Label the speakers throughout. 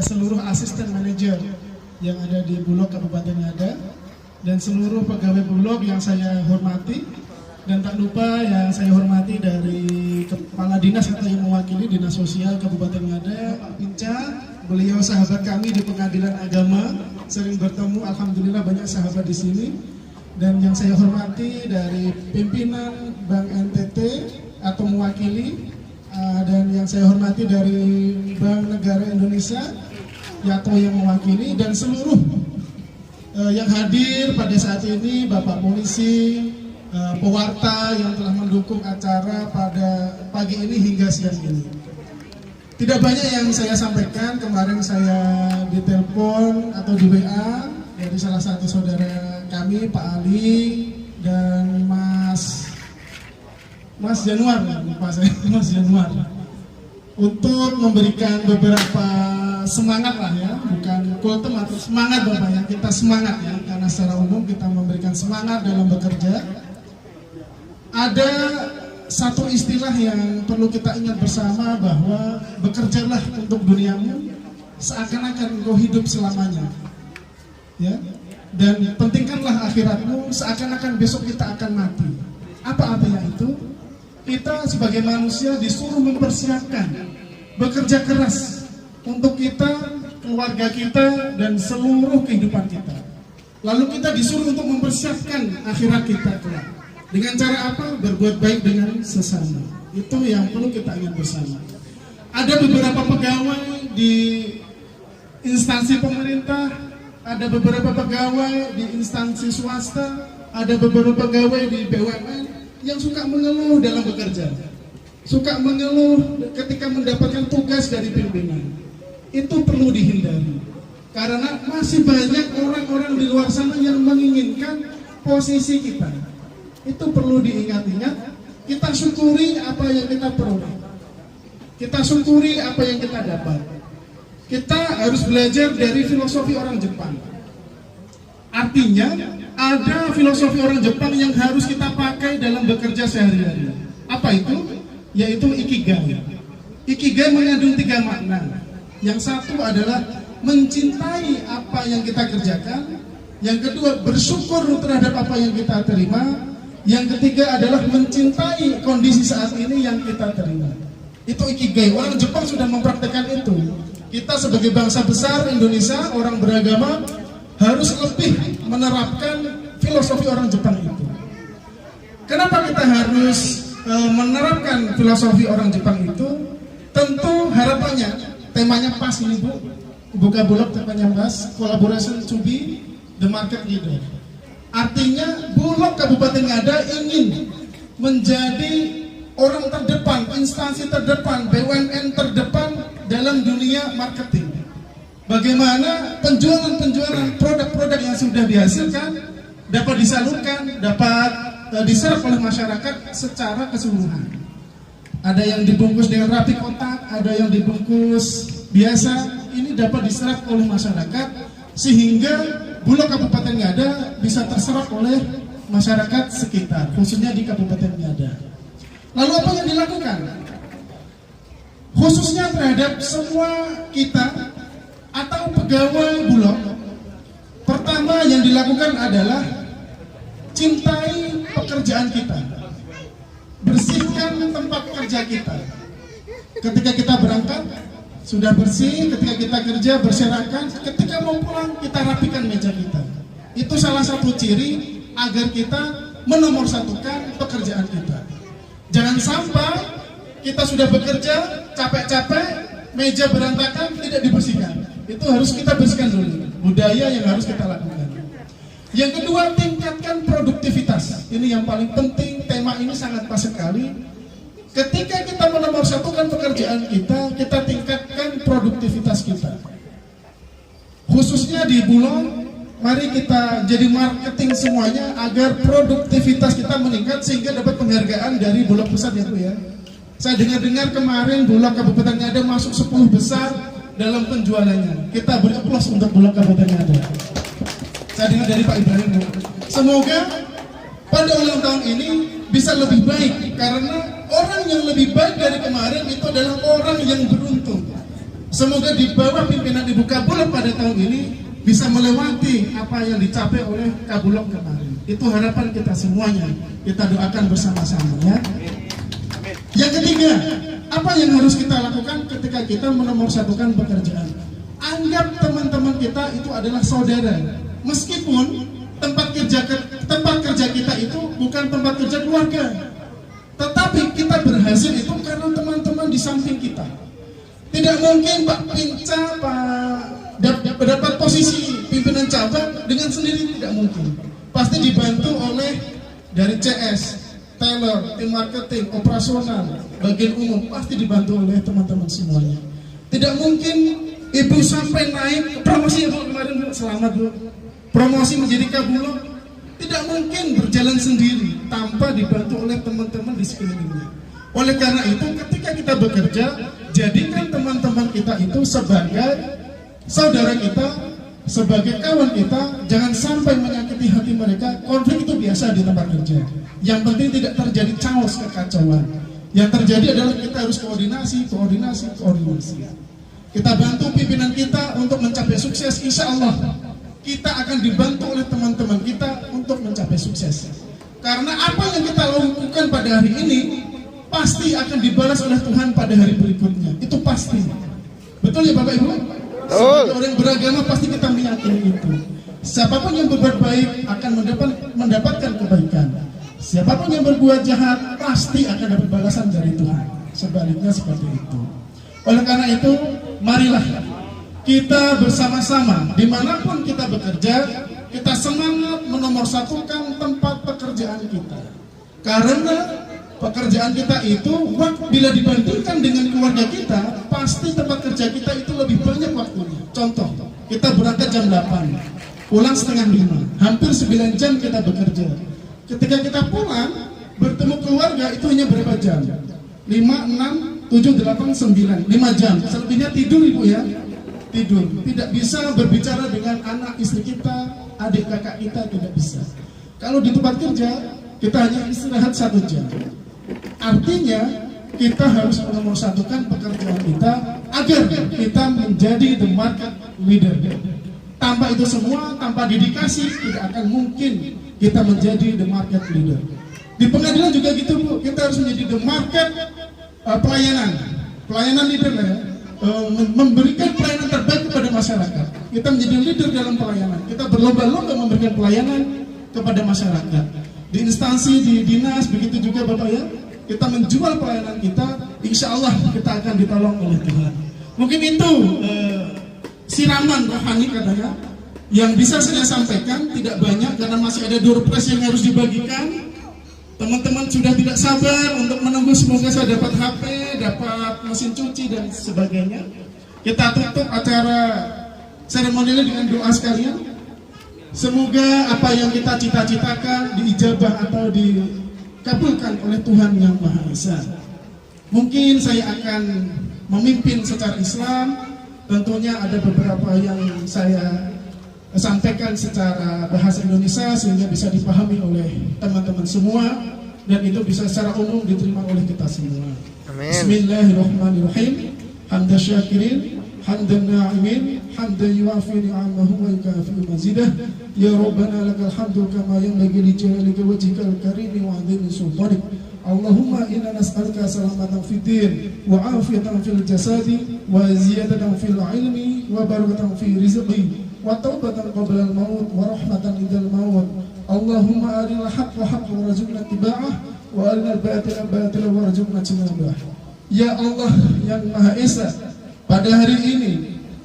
Speaker 1: seluruh asisten manajer yang ada di Bulog Kabupaten Ngada dan seluruh pegawai Bulog yang saya hormati, dan tak lupa yang saya hormati dari Kepala Dinas atau yang mewakili Dinas Sosial Kabupaten Ngada, Pak Pinca. Beliau sahabat kami di Pengadilan Agama, sering bertemu, alhamdulillah banyak sahabat di sini. Dan yang saya hormati dari pimpinan Bank NTT atau mewakili, dan yang saya hormati dari Bank Negara Indonesia atau yang mewakili, dan seluruh yang hadir pada saat ini, Bapak Polisi, pewarta yang telah mendukung acara pada pagi ini hingga siang ini. Tidak banyak yang saya sampaikan. Kemarin saya ditelepon atau di WA dari salah satu saudara kami, Pak Ali dan Mas Januar, Mas Januar, untuk memberikan beberapa semangat lah ya, bukan kultum atau semangat Bapak ya, kita semangat ya, karena secara umum kita memberikan semangat dalam bekerja. Ada satu istilah yang perlu kita ingat bersama, bahwa bekerjalah untuk duniamu seakan-akan engkau hidup selamanya ya, dan pentingkanlah akhiratmu seakan-akan besok kita akan mati. Apa artinya itu? Kita sebagai manusia disuruh mempersiapkan, bekerja keras untuk kita, keluarga kita, dan seluruh kehidupan kita. Lalu kita disuruh untuk mempersiapkan akhirat kita kelak. Dengan cara apa? Berbuat baik dengan sesama. Itu yang perlu kita ingat bersama. Ada beberapa pegawai di instansi pemerintah, ada beberapa pegawai di instansi swasta, ada beberapa pegawai di BUMN yang suka mengeluh dalam bekerja, suka mengeluh ketika mendapatkan tugas dari pimpinan. Itu perlu dihindari, karena masih banyak orang-orang di luar sana yang menginginkan posisi kita. Itu perlu diingat-ingat. Kita syukuri apa yang kita peroleh, kita syukuri apa yang kita dapat. Kita harus belajar dari filosofi orang Jepang. Artinya ada filosofi orang Jepang yang harus kita pakai dalam bekerja sehari-hari. Apa itu? Yaitu ikigai. Ikigai mengandung 3 makna. Yang satu adalah mencintai apa yang kita kerjakan. Yang kedua, bersyukur terhadap apa yang kita terima. Yang ketiga adalah mencintai kondisi saat ini yang kita terima. Itu ikigai. Orang Jepang sudah mempraktekkan itu. Kita sebagai bangsa besar Indonesia, orang beragama, harus lebih menerapkan filosofi orang Jepang itu. Kenapa kita harus menerapkan filosofi orang Jepang itu? Tentu harapannya, temanya pas ini Bu, buka Bulog temanya pas, collaboration to be the market leader. Artinya Bulog Kabupaten Ngada ingin menjadi orang terdepan, instansi terdepan, BUMN terdepan dalam dunia marketing. Bagaimana penjualan produk-produk yang sudah dihasilkan dapat disalurkan, dapat diserap oleh masyarakat secara keseluruhan. Ada yang dibungkus dengan rapi kotak, ada yang dibungkus biasa. Ini dapat diserap oleh masyarakat sehingga Bulog Kabupaten Ngada bisa terserap oleh masyarakat sekitar, khususnya di Kabupaten Ngada. Lalu apa yang dilakukan? Khususnya terhadap semua kita atau pegawai Bulog, pertama yang dilakukan adalah cintai pekerjaan kita, bersihkan tempat kerja kita. Ketika kita berangkat sudah bersih, ketika kita kerja berserakan, ketika mau pulang kita rapikan meja kita. Itu salah satu ciri agar kita menomorsatukan pekerjaan kita. Jangan sampai kita sudah bekerja capek-capek, meja berantakan, tidak dibersihkan. Itu harus kita bersihkan dulu. Budaya yang harus kita lakukan. Yang kedua, tingkatkan produktivitas. Ini yang paling penting. Tema ini sangat pas sekali. Ketika kita menomorsatukan pekerjaan kita, kita tingkatkan produktivitas kita. Khususnya di Bulog, mari kita jadi marketing semuanya agar produktivitas kita meningkat sehingga dapat penghargaan dari Bulog pusat ya Bu ya. Saya dengar-dengar kemarin Bulog Kabupaten Ngada masuk 10 besar dalam penjualannya. Kita beri aplaus untuk Bulog Kabupaten Ngada. Saya dengar dari Pak Ibrahim Bu. Semoga pada ulang tahun ini bisa lebih baik, karena orang yang lebih baik dari kemarin itu adalah orang yang beruntung. Semoga di bawah pimpinan Ibu Kabulok pada tahun ini bisa melewati apa yang dicapai oleh Kabulok kemarin. Itu harapan kita semuanya. Kita doakan bersama-sama ya. Yang ketiga, apa yang harus kita lakukan ketika kita menomorsatukan pekerjaan? Anggap teman-teman kita itu adalah saudara. Meskipun tempat kerja kita itu bukan tempat kerja keluarga, tetapi kita berhasil itu karena teman-teman di samping kita. Tidak mungkin Pak Pinca dapat posisi pimpinan cabang dengan sendiri, tidak mungkin. Pasti dibantu oleh dari CS, teller, tim marketing, operasional, bagian umum, pasti dibantu oleh teman-teman semuanya. Tidak mungkin Ibu sampai naik promosi ya Bu, kemarin Bu, selamat Bu, promosi menjadi Kabulok, tidak mungkin berjalan sendiri tanpa dibantu oleh teman-teman di sekelilingnya. Oleh karena itu ketika kita bekerja, jadikan teman-teman kita itu sebagai saudara kita, sebagai kawan kita. Jangan sampai menyakiti hati mereka. Konflik itu biasa di tempat kerja. Yang penting tidak terjadi chaos, kekacauan. Yang terjadi adalah kita harus koordinasi. Kita bantu pimpinan kita untuk mencapai sukses. Insya Allah kita akan dibantu oleh teman-teman kita untuk mencapai sukses. Karena apa yang kita lakukan pada hari ini pasti akan dibalas oleh Tuhan pada hari berikutnya. Itu pasti. Betul ya Bapak Ibu? Sebagai orang beragama pasti kita meyakini itu. Siapapun yang berbuat baik akan mendapatkan kebaikan. Siapapun yang berbuat jahat pasti akan dapat balasan dari Tuhan. Sebaliknya seperti itu. Oleh karena itu, marilah kita bersama-sama dimanapun kita bekerja, kita semangat menomorsatukan tempat pekerjaan kita. Karena pekerjaan kita itu bila dibandingkan dengan keluarga kita, pasti tempat kerja kita itu lebih banyak waktunya. Contoh, kita berangkat jam 8, pulang setengah 5, hampir 9 jam kita bekerja. Ketika kita pulang, bertemu keluarga itu hanya berapa jam? 5, 6, 7, 8, 9, 5 jam. Selebihnya tidur Ibu ya, tidur. Tidak bisa berbicara dengan anak istri kita, adik kakak kita, tidak bisa. Kalau di tempat kerja, kita hanya istirahat 1 jam. Artinya kita harus menomorsatukan pekerjaan kita agar kita menjadi the market leader. Tanpa itu semua, tanpa dedikasi, tidak akan mungkin kita menjadi the market leader. Di pengadilan juga gitu Bu, kita harus menjadi the market pelayanan leader ya. Memberikan pelayanan terbaik kepada masyarakat. Kita menjadi leader dalam pelayanan. Kita berlomba-lomba memberikan pelayanan kepada masyarakat. Di instansi, di dinas, begitu juga Bapak ya. Kita menjual pelayanan kita, insya Allah kita akan ditolong oleh Tuhan. Mungkin itu siraman rohani katanya yang bisa saya sampaikan, tidak banyak karena masih ada door prize yang harus dibagikan. Teman-teman sudah tidak sabar untuk menunggu, semoga saya dapat HP, dapat mesin cuci dan sebagainya. Kita tutup acara seremonialnya dengan doa sekalian. Semoga apa yang kita cita-citakan diijabah atau dikabulkan oleh Tuhan Yang Maha Esa. Mungkin saya akan memimpin secara Islam. Tentunya ada beberapa yang saya sampaikan secara bahasa Indonesia sehingga bisa dipahami oleh teman-teman semua dan itu bisa secara umum diterima oleh kita semua. Amin. Bismillahirrahmanirrahim. Hamdan syakirin, hamdan na'imin, hamdan yuafi ni'amahu wa yukafi mazidah. Ya Rabbana lakal hamdu kama yanbaghi li jalalika wajhikal karim wa 'azimi sultanik. Allahumma inna nas'aluka salamatan fid din wa 'afiyatan fil jasadi wa ziyadatan fil ilmi wa barakatan fi rizqi wa taubatan qabla al-maut wa rahmatan indal maut. Allahumma arinal haqqa haqqan warzuqna ittiba'ah wa arinal batila batilan warzuqna ijtinabah. Ya Allah yang Maha Esa, pada hari ini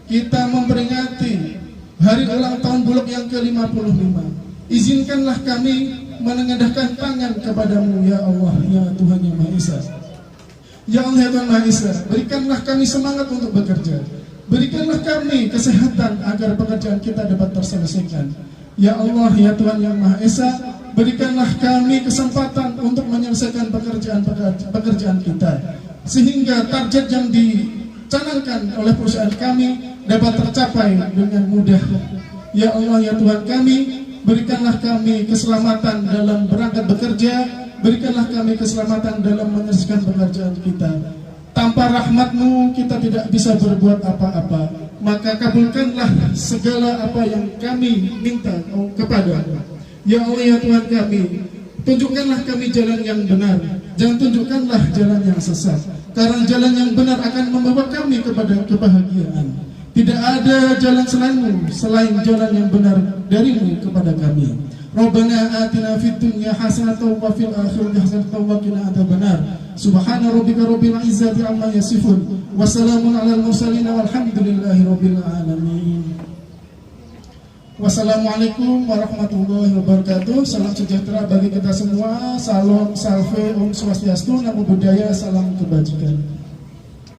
Speaker 1: kita memperingati hari ulang tahun Bulog yang ke-55. Izinkanlah kami menengadahkan tangan kepadamu ya Allah, ya Tuhan yang Maha Esa. Ya Allah ya Tuhan Maha Esa, berikanlah kami semangat untuk bekerja. Berikanlah kami kesehatan agar pekerjaan kita dapat terselesaikan. Ya Allah, ya Tuhan yang Maha Esa, berikanlah kami kesempatan untuk menyelesaikan pekerjaan kita, sehingga target yang dicanangkan oleh perusahaan kami dapat tercapai dengan mudah. Ya Allah, ya Tuhan kami, berikanlah kami keselamatan dalam berangkat bekerja, berikanlah kami keselamatan dalam menyelesaikan pekerjaan kita. tanpa rahmat-Mu kita tidak bisa berbuat apa-apa. Maka kabulkanlah segala apa yang kami minta kepada-Mu. Ya Allah ya Tuhan kami, tunjukkanlah kami jalan yang benar, jangan tunjukkanlah jalan yang sesat. Karena jalan yang benar akan membawa kami kepada kebahagiaan. Tidak ada jalan selain-Mu, selain jalan yang benar dari-Mu kepada kami. Rabbana atina fid dunya hasanatan wa fil akhirati hasanatan wa qina adzabannar. Subhana rabbika rabbil izzati amma yasifun wa salamun alal mursalin walhamdulillahi rabbil alamin. Wassalamualaikum warahmatullahi wabarakatuh. Salam sejahtera bagi kita semua. Salam salve, Om Swastiastu, Namo Buddhaya, salam kebajikan.